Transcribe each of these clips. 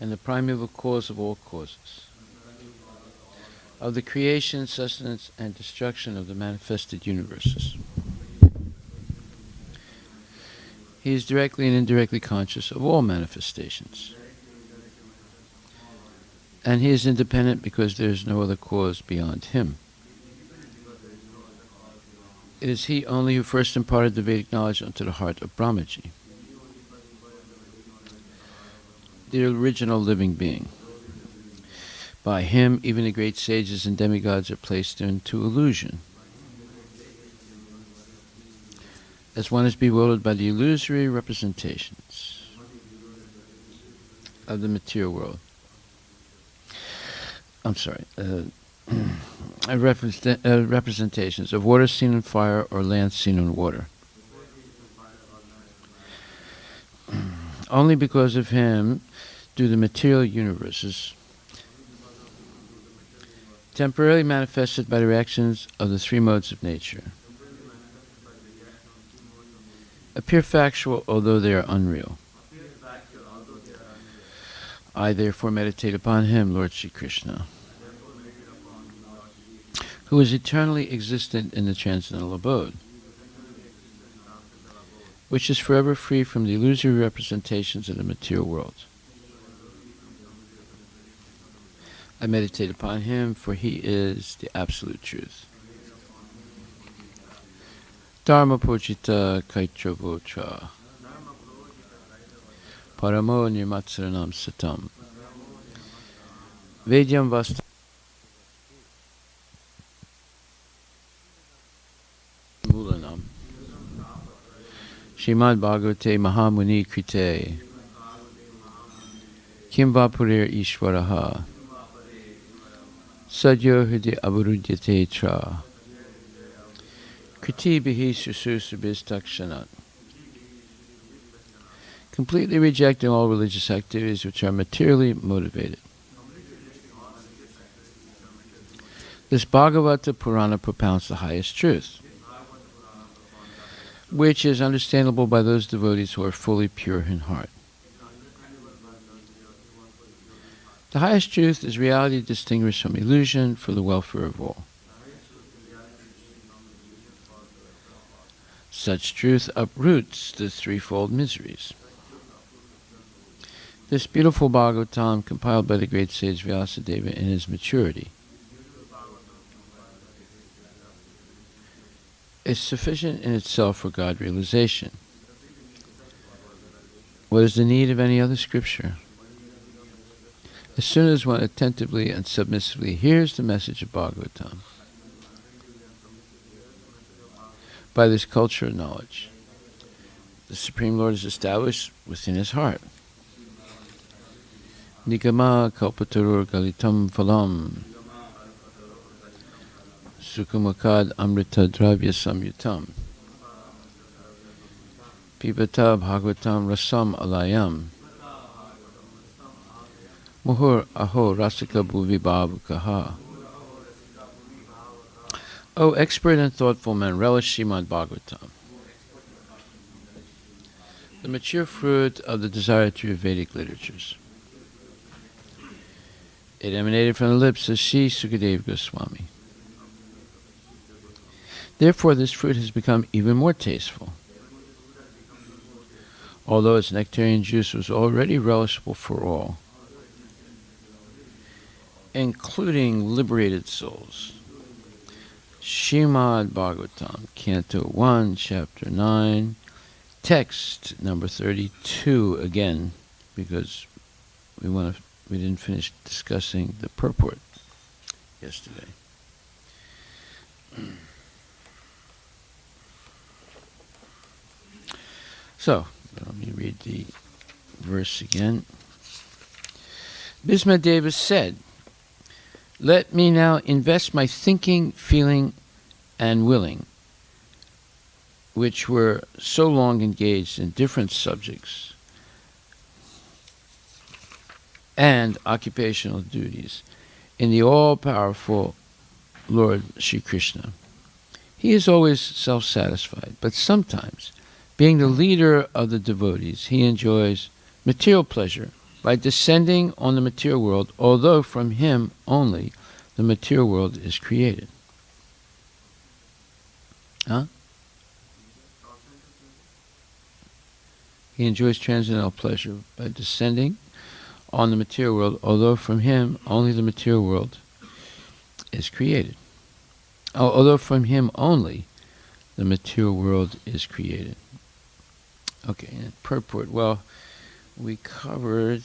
and the primeval cause of all causes, of the creation, sustenance, and destruction of the manifested universes. He is directly and indirectly conscious of all manifestations. And he is independent because there is no other cause beyond him. It is he only who first imparted the Vedic knowledge unto the heart of Brahmaji, the original living being. By him, even the great sages and demigods are placed into illusion, as one is bewildered by the illusory representations of the material world. Representations of water seen in fire or land seen in water. Only because of him do the material universes, temporarily manifested by the reactions of the three modes of nature, appear factual although they are unreal. I therefore meditate upon him, Lord Sri Krishna, who is eternally existent in the transcendental abode, which is forever free from the illusory representations of the material world. I meditate upon him, for he is the absolute truth. Dharma Pujita Kaitravocha Paramo Nirmatsaranam Satam Vedyam Vasta Mulanam Srimad Bhagavate Mahamuni Krite Kim Vapurir Ishwaraha Sadyo Hidi Aburudyate Tra Kriti Bihi Susursubistakshanat. Completely rejecting all religious activities which are materially motivated. This Bhagavata Purana propounds the highest truth, which is understandable by those devotees who are fully pure in heart. The highest truth is reality distinguished from illusion for the welfare of all. Such truth uproots the threefold miseries. This beautiful Bhagavatam, compiled by the great sage Vyasadeva in his maturity, is sufficient in itself for God realization. What is the need of any other scripture? As soon as one attentively and submissively hears the message of Bhagavatam, by this culture of knowledge, the Supreme Lord is established within his heart. Nigama kalpatarur galitam phalam Sukumakad amrita dravya samyutam Pibata bhagavatam rasam alayam Muhur aho rasika bhuvi bhavukaha. O expert and thoughtful men, relish Srimad Bhagavatam, the mature fruit of the desire through Vedic literatures. It emanated from the lips of Sri Sukadeva Goswami. Therefore, this fruit has become even more tasteful, although its nectarian juice was already relishable for all, including liberated souls. Srimad Bhagavatam, Canto 1, Chapter 9, text number 32 again, because we didn't finish discussing the purport yesterday. So, let me read the verse again. Bhismadeva said, "Let me now invest my thinking, feeling, and willing, which were so long engaged in different subjects and occupational duties, in the all-powerful Lord Sri Krishna. He is always self-satisfied, but sometimes, being the leader of the devotees, he enjoys material pleasure by descending on the material world, although from him only the material world is created. Huh? He enjoys transcendental pleasure by descending on the material world, although from him only the material world is created. Although from him only the material world is created. Okay, and purport. Well, we covered...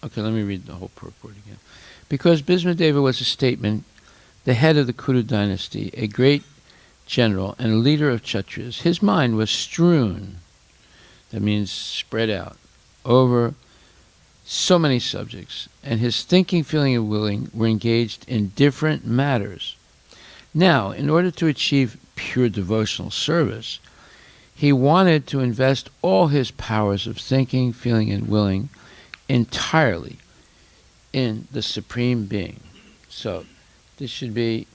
Okay, let me read the whole purport again. Because Bhismadeva was a statement, the head of the Kuru dynasty, a great general and a leader of Kshatriyas, his mind was strewn, that means spread out, over so many subjects, and his thinking, feeling, and willing were engaged in different matters. Now, in order to achieve pure devotional service, he wanted to invest all his powers of thinking, feeling, and willing entirely in the Supreme Being. So, this should be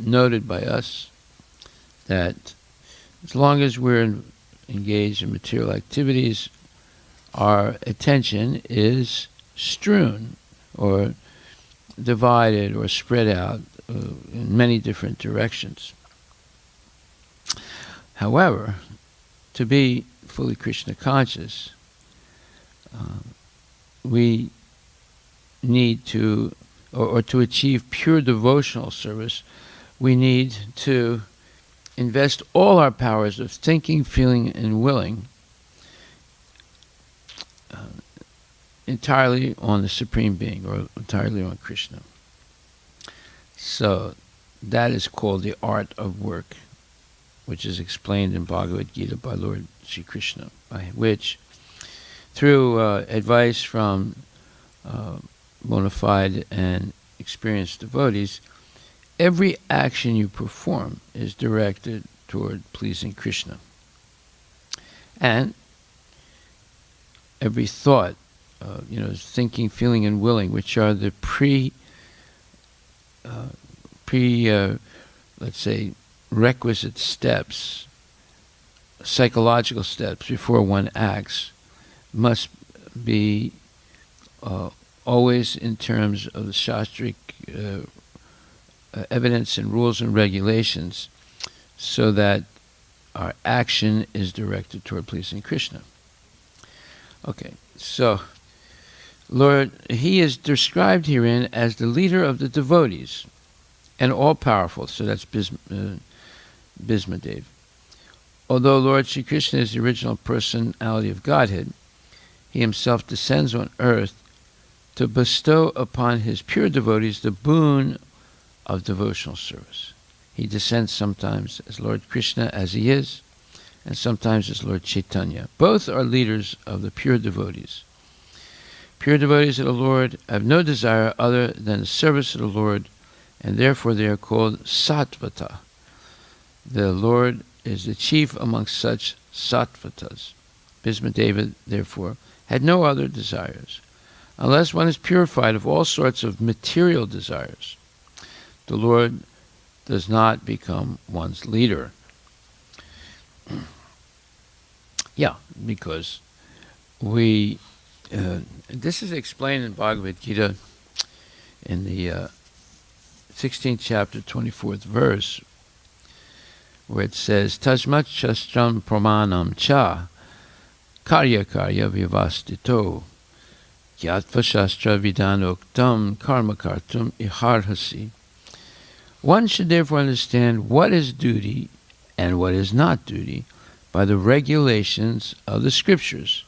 noted by us that as long as we're engaged in material activities, our attention is strewn or divided or spread out in many different directions. However, to be fully Krishna conscious, we need to, or to achieve pure devotional service, we need to invest all our powers of thinking, feeling, and willing entirely on the Supreme Being, or entirely on Krishna. So that is called the art of work, which is explained in Bhagavad Gita by Lord Sri Krishna, by which, through advice from bona fide and experienced devotees, every action you perform is directed toward pleasing Krishna. And every thought, thinking, feeling, and willing, which are the let's say, requisite steps, psychological steps before one acts, must be always in terms of the Shastric evidence and rules and regulations, so that our action is directed toward pleasing Krishna. Okay, so Lord, he is described herein as the leader of the devotees and all-powerful, so that's Bhismadev. Although Lord Sri Krishna is the original personality of Godhead, he himself descends on earth to bestow upon his pure devotees the boon of devotional service. He descends sometimes as Lord Krishna as he is, and sometimes as Lord Chaitanya. Both are leaders of the pure devotees. Pure devotees of the Lord have no desire other than the service of the Lord, and therefore they are called Sattvata. The Lord is the chief amongst such Sattvatas. Bhismadeva, therefore, had no other desires. Unless one is purified of all sorts of material desires, the Lord does not become one's leader. Yeah, because this is explained in Bhagavad Gita in the 16th chapter, 24th verse, where it says, Tasmat shastram pramanam cha karya vyavastito yatva shastra vidanoktam karma kartum iharhasi. One should therefore understand what is duty and what is not duty by the regulations of the scriptures.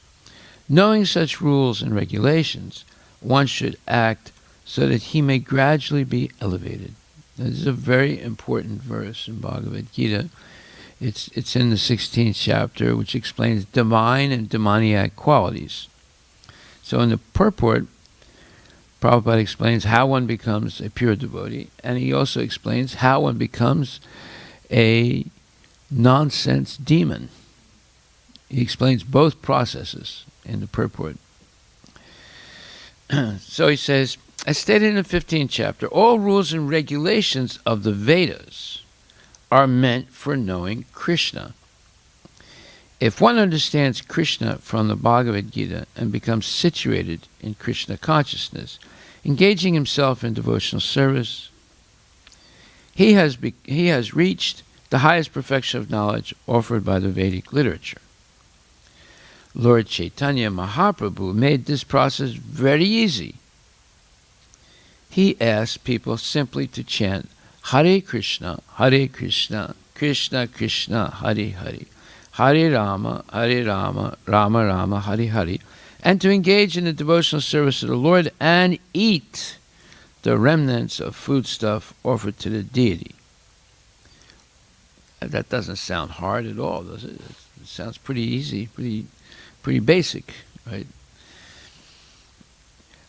Knowing such rules and regulations, one should act so that he may gradually be elevated. Now, this is a very important verse in Bhagavad Gita. It's in the 16th chapter, which explains divine and demoniac qualities. So in the purport, Prabhupada explains how one becomes a pure devotee, and he also explains how one becomes a nonsense demon. He explains both processes in the purport. So he says, as stated in the 15th chapter, all rules and regulations of the Vedas are meant for knowing Krishna. If one understands Krishna from the Bhagavad Gita and becomes situated in Krishna consciousness, engaging himself in devotional service, he has reached the highest perfection of knowledge offered by the Vedic literature. Lord Chaitanya Mahaprabhu made this process very easy. He asked people simply to chant Hare Krishna, Krishna Krishna, Hare Hare, Hare Rama, Rama Rama, Hare Hare, and to engage in the devotional service of the Lord and eat the remnants of foodstuff offered to the deity. That doesn't sound hard at all, does it? It sounds pretty easy, pretty basic, right?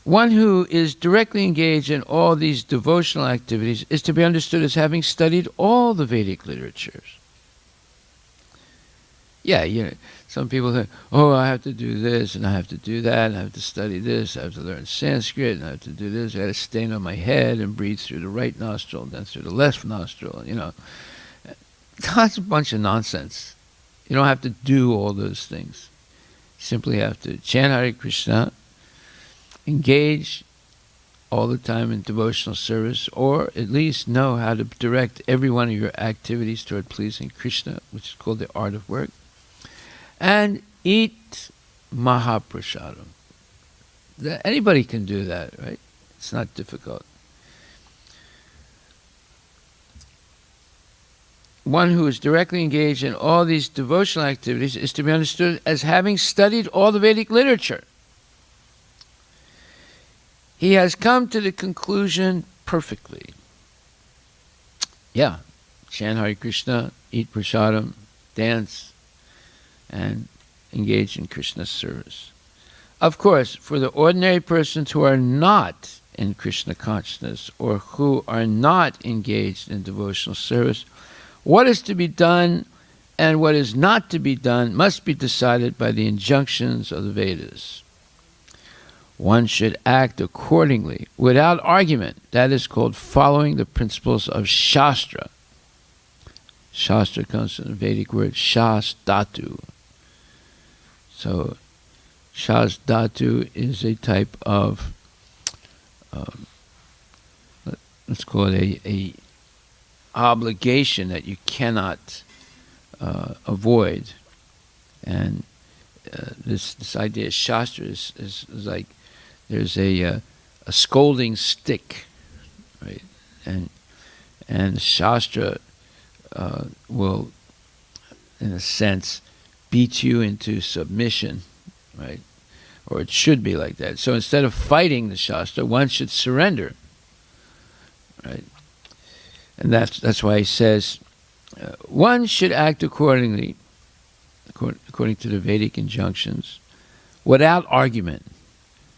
One who is directly engaged in all these devotional activities is to be understood as having studied all the Vedic literatures. Yeah, some people think, oh, I have to do this, and I have to do that, and I have to study this, I have to learn Sanskrit, and I have to do this, I got to stand on my head and breathe through the right nostril, and then through the left nostril, That's a bunch of nonsense. You don't have to do all those things. You simply have to chant Hare Krishna, engage all the time in devotional service, or at least know how to direct every one of your activities toward pleasing Krishna, which is called the art of work, and eat Mahaprasadam. Anybody can do that, right? It's not difficult. One who is directly engaged in all these devotional activities is to be understood as having studied all the Vedic literature. He has come to the conclusion perfectly. Yeah, chant Hare Krishna, eat prasadam, dance, and engage in Krishna's service. Of course, for the ordinary persons who are not in Krishna consciousness or who are not engaged in devotional service, what is to be done and what is not to be done must be decided by the injunctions of the Vedas. One should act accordingly, without argument. That is called following the principles of Shastra. Shastra comes from the Vedic word Shastatu. So, Shastatu is a type of, let's call it a obligation that you cannot avoid. And this idea of Shastra is like there's a scolding stick, right? And Shastra will, in a sense, beat you into submission, right? Or it should be like that. So instead of fighting the Shastra, one should surrender, right? And that's why he says, one should act accordingly, according to the Vedic injunctions, without argument.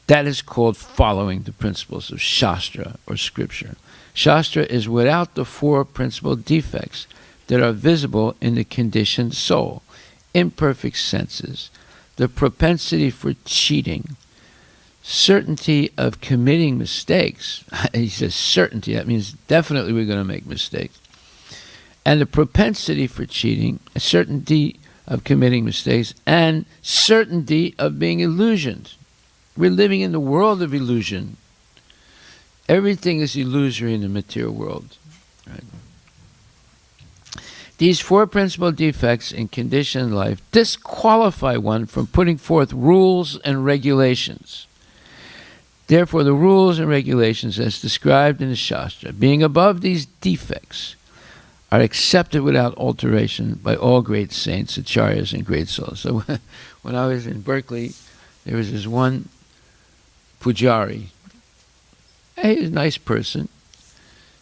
That is called following the principles of Shastra or Scripture. Shastra is without the four principal defects that are visible in the conditioned soul: imperfect senses, the propensity for cheating, certainty of committing mistakes. He says certainty, that means definitely we're going to make mistakes. And the propensity for cheating, certainty of committing mistakes, and certainty of being illusioned. We're living in the world of illusion. Everything is illusory in the material world. Right? These four principal defects in conditioned life disqualify one from putting forth rules and regulations. Therefore, the rules and regulations as described in the Shastra, being above these defects, are accepted without alteration by all great saints, acharyas, and great souls. So when I was in Berkeley, there was this one pujari. He was a nice person.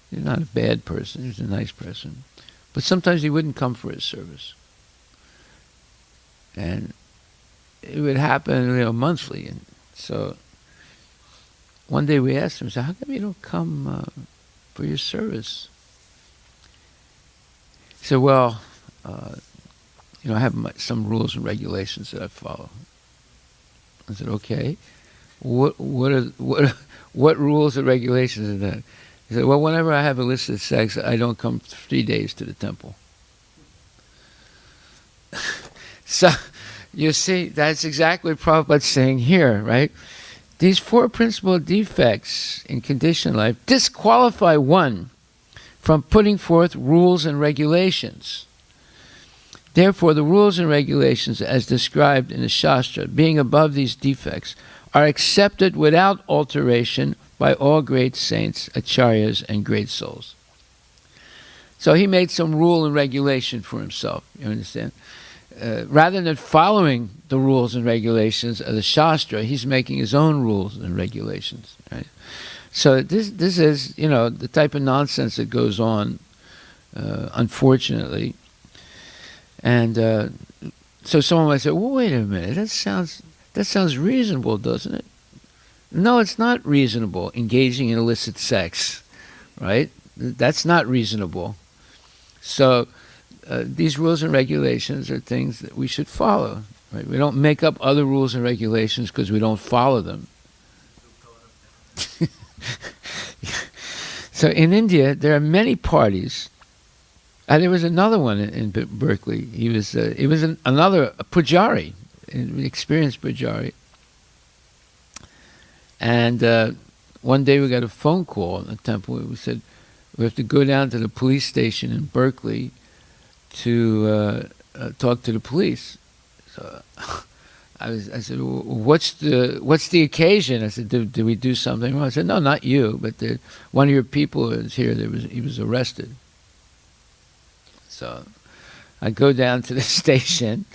He was not a bad person. He was a nice person. But sometimes he wouldn't come for his service. And it would happen, monthly. And so one day we asked him, so how come you don't come for your service? He said, well, I have some rules and regulations that I follow. I said, okay. What rules and regulations are that? He said, well, whenever I have illicit sex, I don't come 3 days to the temple. So, you see, that's exactly what Prabhupada's saying here, right? These four principal defects in conditioned life disqualify one from putting forth rules and regulations. Therefore, the rules and regulations as described in the Shastra, being above these defects, are accepted without alteration by all great saints, acharyas, and great souls. So he made some rule and regulation for himself, you understand? Rather than following the rules and regulations of the Shastra, he's making his own rules and regulations, right? So this is, the type of nonsense that goes on, unfortunately. And so someone might say, well, wait a minute, that sounds reasonable, doesn't it? No, it's not reasonable, engaging in illicit sex, right? That's not reasonable. So these rules and regulations are things that we should follow, right? We don't make up other rules and regulations because we don't follow them. So in India, there are many parties. There was another one in Berkeley. He was another pujari, an experienced pujari. And one day we got a phone call in the temple. We said, we have to go down to the police station in Berkeley to talk to the police. So I said, well, what's the occasion? I said, did we do something wrong? I said, no, not you, but one of your people is here. He was arrested. So I go down to the station,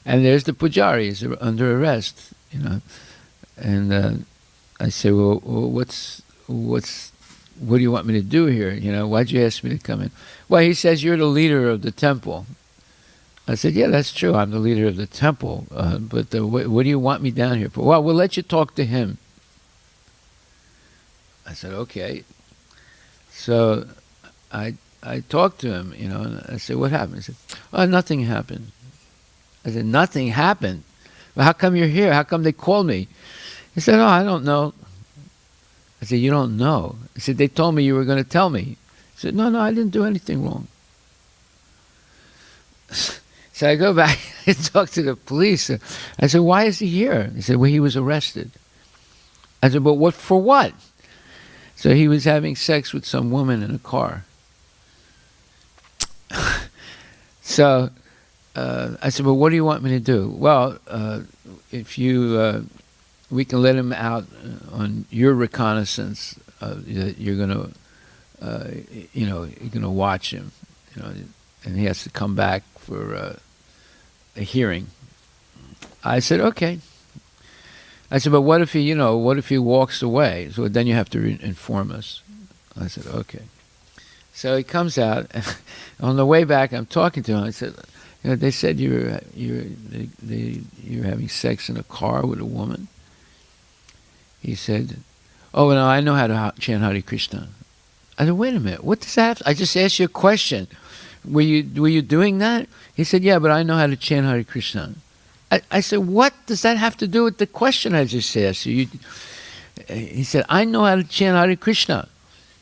and there's the pujari. He's under arrest, And I say, well, what do you want me to do here? Why'd you ask me to come in? Well, he says, you're the leader of the temple. I said, yeah, that's true. I'm the leader of the temple. But what do you want me down here for? Well, we'll let you talk to him. I said, okay. So I talked to him, and I said, what happened? He said, oh, nothing happened. I said, nothing happened? Well, how come you're here? How come they called me? He said, oh, I don't know. I said, you don't know? He said, they told me you were going to tell me. He said, no, I didn't do anything wrong. So I go back and talk to the police. I said, why is he here? He said, well, he was arrested. I said, but for what? So he was having sex with some woman in a car. So I said, well, what do you want me to do? Well, if we can let him out on your reconnaissance. You're gonna watch him, and he has to come back for a hearing. I said, okay. I said, but what if he walks away? So then you have to inform us. I said, okay. So he comes out. On the way back, I'm talking to him. I said, they said you're having sex in a car with a woman. He said, oh, no, I know how to chant Hare Krishna. I said, wait a minute, what does that have to, I just asked you a question. Were you doing that? He said, yeah, but I know how to chant Hare Krishna. I said, what does that have to do with the question I just asked you? He said, I know how to chant Hare Krishna.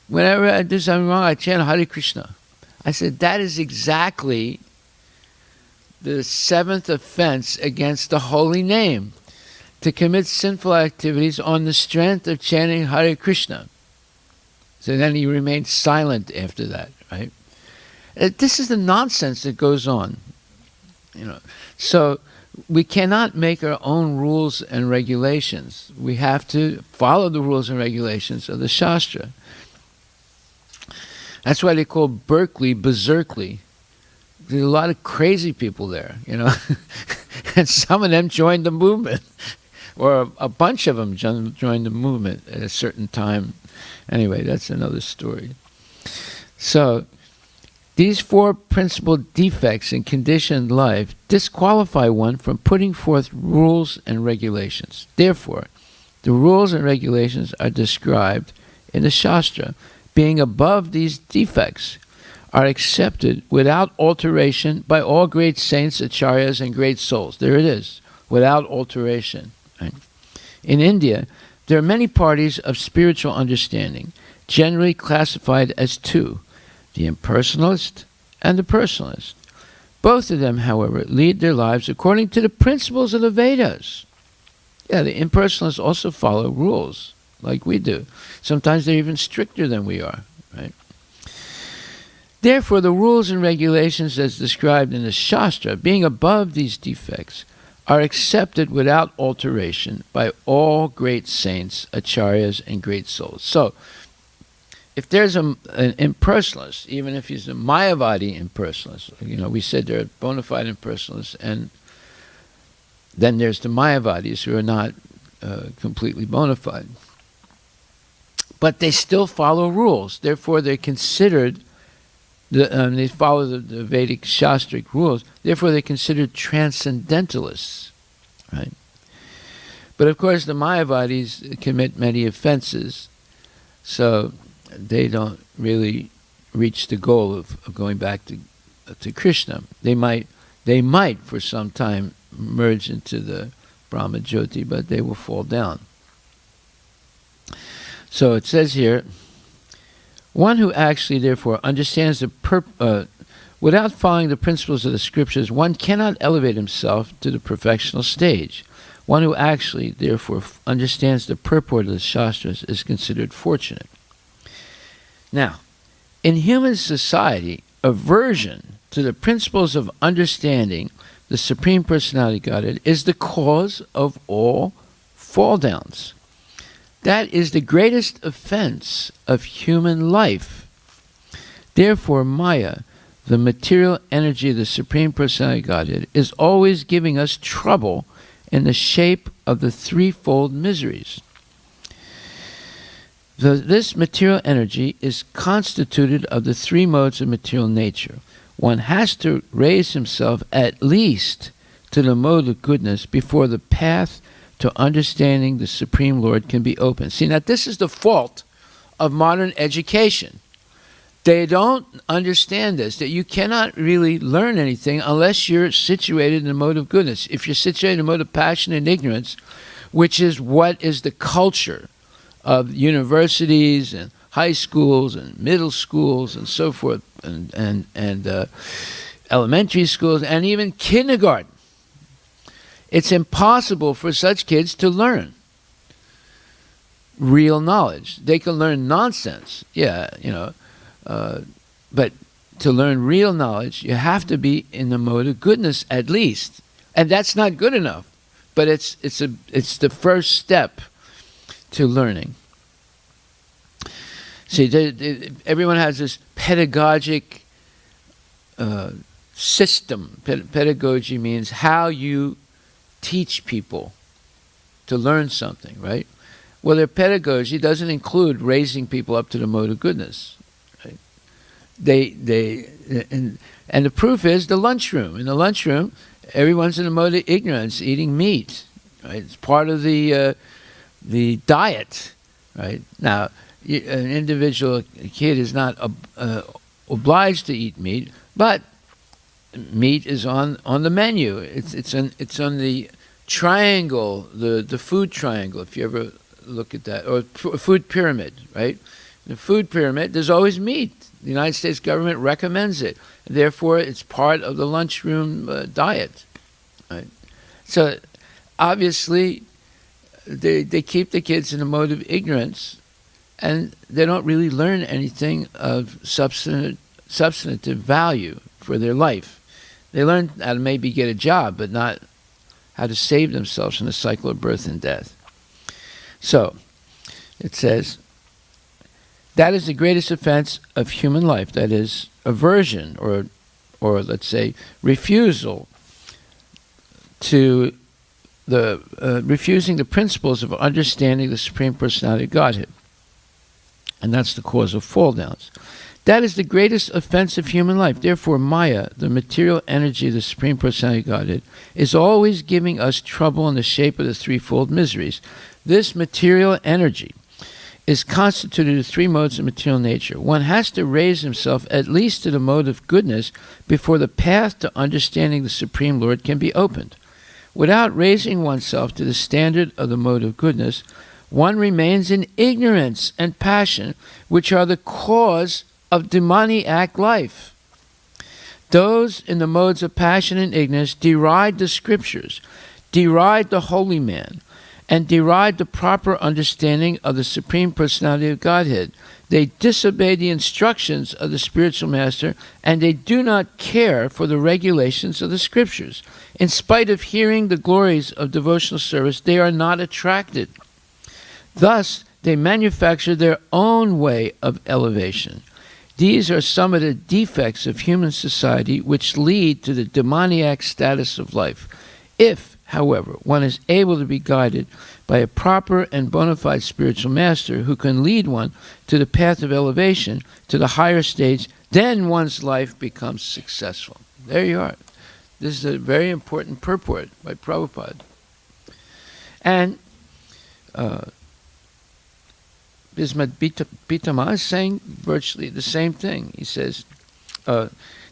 Whenever I do something wrong, I chant Hare Krishna. I said, that is exactly the seventh offense against the holy name, to commit sinful activities on the strength of chanting Hare Krishna. So then he remained silent after that, right? This is the nonsense that goes on, So we cannot make our own rules and regulations. We have to follow the rules and regulations of the Shastra. That's why they call Berkeley Berserkly. There's a lot of crazy people there, and some of them joined the movement. Or a bunch of them joined the movement at a certain time. Anyway, that's another story. So, these four principal defects in conditioned life disqualify one from putting forth rules and regulations. Therefore, the rules and regulations are described in the Shastra, being above these defects, are accepted without alteration by all great saints, acharyas, and great souls. There it is, without alteration. Right? In India, there are many parties of spiritual understanding, generally classified as two, the impersonalist and the personalist. Both of them, however, lead their lives according to the principles of the Vedas. Yeah, the impersonalists also follow rules, like we do. Sometimes they're even stricter than we are, right? Therefore, the rules and regulations as described in the Shastra, being above these defects, are accepted without alteration by all great saints, acharyas, and great souls. So, if there's an impersonalist, even if he's a Mayavadi impersonalist, we said there are bona fide impersonalists, and then there's the Mayavadis who are not completely bona fide. But they still follow rules. Therefore, they're considered, they follow the Vedic Shastric rules. Therefore, they're considered transcendentalists, right? But of course, the Mayavadis commit many offenses, so they don't really reach the goal of going back to Krishna. They might for some time merge into the Brahma Jyoti, but they will fall down. So it says here, one who actually therefore understands without following the principles of the scriptures, one cannot elevate himself to the perfectional stage. One who actually therefore understands the purport of the Shastras is considered fortunate. Now, in human society, aversion to the principles of understanding the Supreme Personality Godhead is the cause of all fall downs. That is the greatest offense of human life. Therefore, Maya, the material energy of the Supreme Personality Godhead, is always giving us trouble in the shape of the threefold miseries. This material energy is constituted of the three modes of material nature. One has to raise himself at least to the mode of goodness before the path to understanding the Supreme Lord can be opened. See, now this is the fault of modern education. They don't understand this, that you cannot really learn anything unless you're situated in the mode of goodness. If you're situated in the mode of passion and ignorance, which is what is the culture of universities and high schools and middle schools and so forth, and elementary schools and even kindergarten. It's impossible for such kids to learn real knowledge. They can learn nonsense, but to learn real knowledge, you have to be in the mode of goodness at least, and that's not good enough. But it's the first step to learning. See, everyone has this pedagogic system. Pedagogy means how you teach people to learn something, right? Well, their pedagogy doesn't include raising people up to the mode of goodness. Right? And the proof is the lunchroom. In the lunchroom, everyone's in the mode of ignorance, eating meat. Right? It's part of the diet. Right now, an individual kid is not obliged to eat meat, but meat is on the menu. It's on the triangle, the food triangle. If you ever look at that, or food pyramid, right? The food pyramid, there's always meat. The United States government recommends it. Therefore, it's part of the lunchroom diet. Right? So, obviously, they keep the kids in a mode of ignorance, and they don't really learn anything of substantive value for their life. They learn how to maybe get a job, but not how to save themselves from the cycle of birth and death. So, it says, that is the greatest offense of human life. That is aversion, or let's say refusal to refusing the principles of understanding the Supreme Personality of Godhead. And that's the cause of fall downs. That is the greatest offense of human life. Therefore, Maya, the material energy of the Supreme Personality of Godhead, is always giving us trouble in the shape of the threefold miseries. This material energy is constituted of three modes of material nature. One has to raise himself at least to the mode of goodness before the path to understanding the Supreme Lord can be opened. Without raising oneself to the standard of the mode of goodness, one remains in ignorance and passion, which are the cause of demoniac life. Those in the modes of passion and ignorance deride the scriptures, deride the holy man, and deride the proper understanding of the Supreme Personality of Godhead. They disobey the instructions of the spiritual master, and they do not care for the regulations of the scriptures. In spite of hearing the glories of devotional service, they are not attracted. Thus, they manufacture their own way of elevation. These are some of the defects of human society which lead to the demoniac status of life. If, however, one is able to be guided by a proper and bona fide spiritual master who can lead one to the path of elevation, to the higher stage, then one's life becomes successful. There you are. This is a very important purport by Prabhupada. And Srimad Bhagvatam is saying virtually the same thing. He says,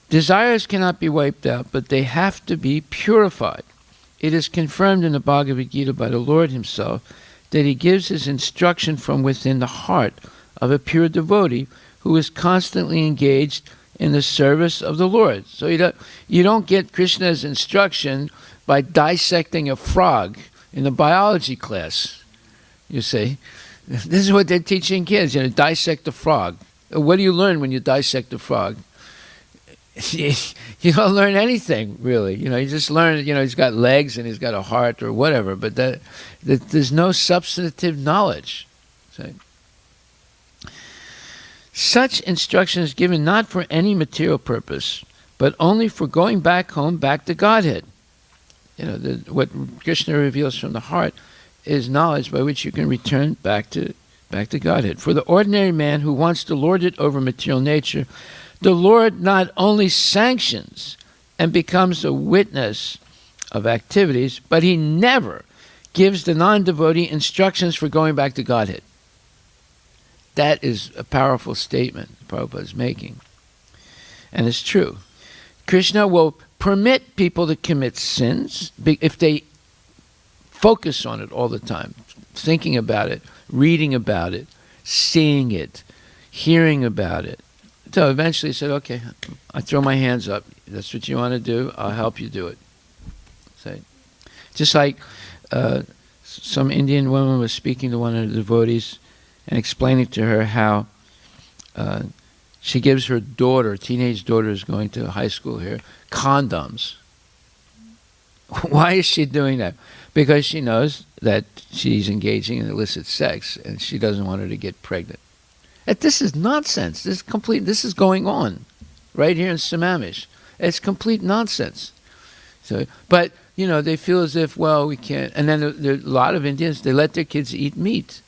desires cannot be wiped out, but they have to be purified. It is confirmed in the Bhagavad Gita by the Lord himself that he gives his instruction from within the heart of a pure devotee who is constantly engaged in the service of the Lord. So you don't get Krishna's instruction by dissecting a frog in the biology class, you see. This is what they're teaching kids, dissect a frog. What do you learn when you dissect a frog? You don't learn anything, really. You just learn, he's got legs and he's got a heart or whatever, but there's no substantive knowledge. See? Such instruction is given not for any material purpose, but only for going back home, back to Godhead. What Krishna reveals from the heart is knowledge by which you can return back to Godhead. For the ordinary man who wants to lord it over material nature, the Lord not only sanctions and becomes a witness of activities, but he never gives the non-devotee instructions for going back to Godhead. That is a powerful statement Prabhupada is making. And it's true. Krishna will permit people to commit sins if they focus on it all the time, thinking about it, reading about it, seeing it, hearing about it. So eventually he said, okay, I throw my hands up. That's what you want to do. I'll help you do it. So, just like some Indian woman was speaking to one of the devotees and explaining to her how she gives her daughter, teenage daughter is going to high school here, condoms. Why is she doing that? Because she knows that she's engaging in illicit sex and she doesn't want her to get pregnant. This is nonsense. This is going on right here in Sammamish. It's complete nonsense. So, but, they feel as if, well, we can't. And then there are a lot of Indians, they let their kids eat meat.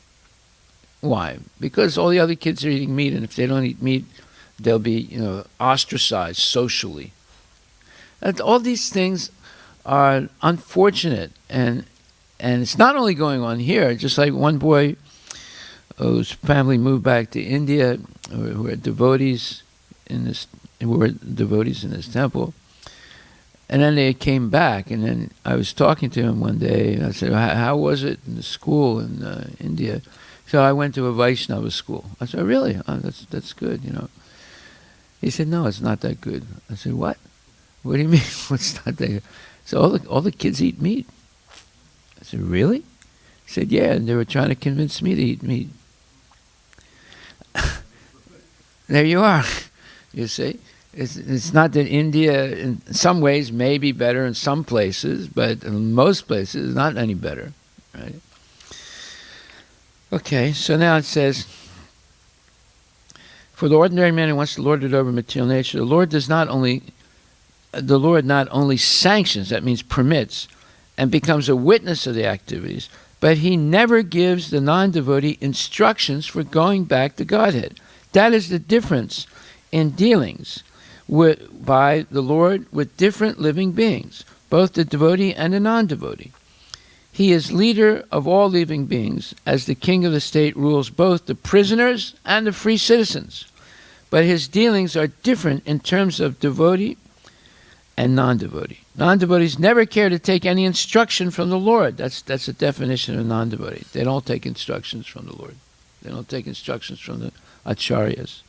Why? Because all the other kids are eating meat, and if they don't eat meat, they'll be, ostracized socially. And all these things are unfortunate, and it's not only going on here. Just like one boy whose family moved back to India, who were devotees in this temple, and then they came back, and then I was talking to him one day, and I said, how was it in the school in India? So I went to a Vaishnava school. I said, really? Oh, that's good, He said, no, it's not that good. I said, what? What do you mean, what's not that good? So all the kids eat meat. I said, really? He said, yeah, and they were trying to convince me to eat meat. There you are. You see, it's not that India in some ways may be better in some places, but in most places it's not any better, right? Okay, so now it says, for the ordinary man who wants to lord it over material nature, the Lord not only sanctions, that means permits, and becomes a witness of the activities, but he never gives the non-devotee instructions for going back to Godhead. That is the difference in dealings by the Lord with different living beings, both the devotee and the non-devotee. He is leader of all living beings, as the king of the state rules both the prisoners and the free citizens. But his dealings are different in terms of devotee and non-devotee. Non-devotees never care to take any instruction from the Lord. That's a definition of non-devotee. They don't take instructions from the Lord. They don't take instructions from the acharyas.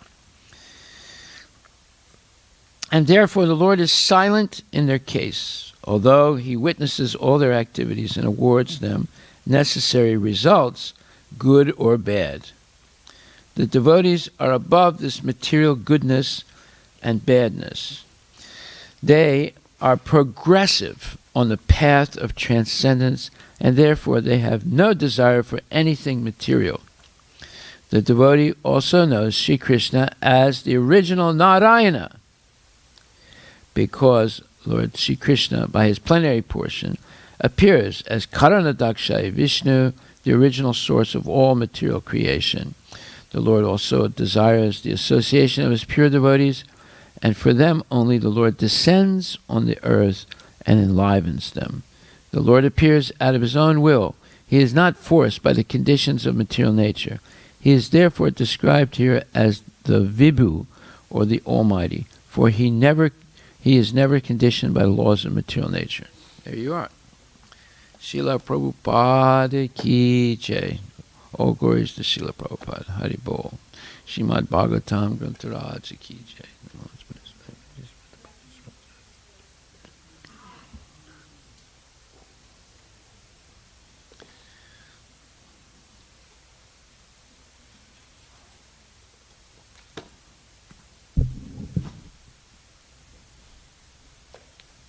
And therefore the Lord is silent in their case, although he witnesses all their activities and awards them necessary results, good or bad. The devotees are above this material goodness and badness. They are progressive on the path of transcendence, and therefore they have no desire for anything material. The devotee also knows Sri Krishna as the original Narayana, because Lord Sri Krishna, by his plenary portion, appears as Karanadakshay Vishnu, the original source of all material creation. The Lord also desires the association of his pure devotees, and for them only the Lord descends on the earth and enlivens them. The Lord appears out of his own will. He is not forced by the conditions of material nature. He is therefore described here as the Vibhu, or the Almighty, for he is never conditioned by the laws of material nature. There you are. Srila Prabhupada Ki Jai. All glories to Srila Prabhupada. Hari Bol. Srimad Bhagvatam Grantharaj Ki Jai.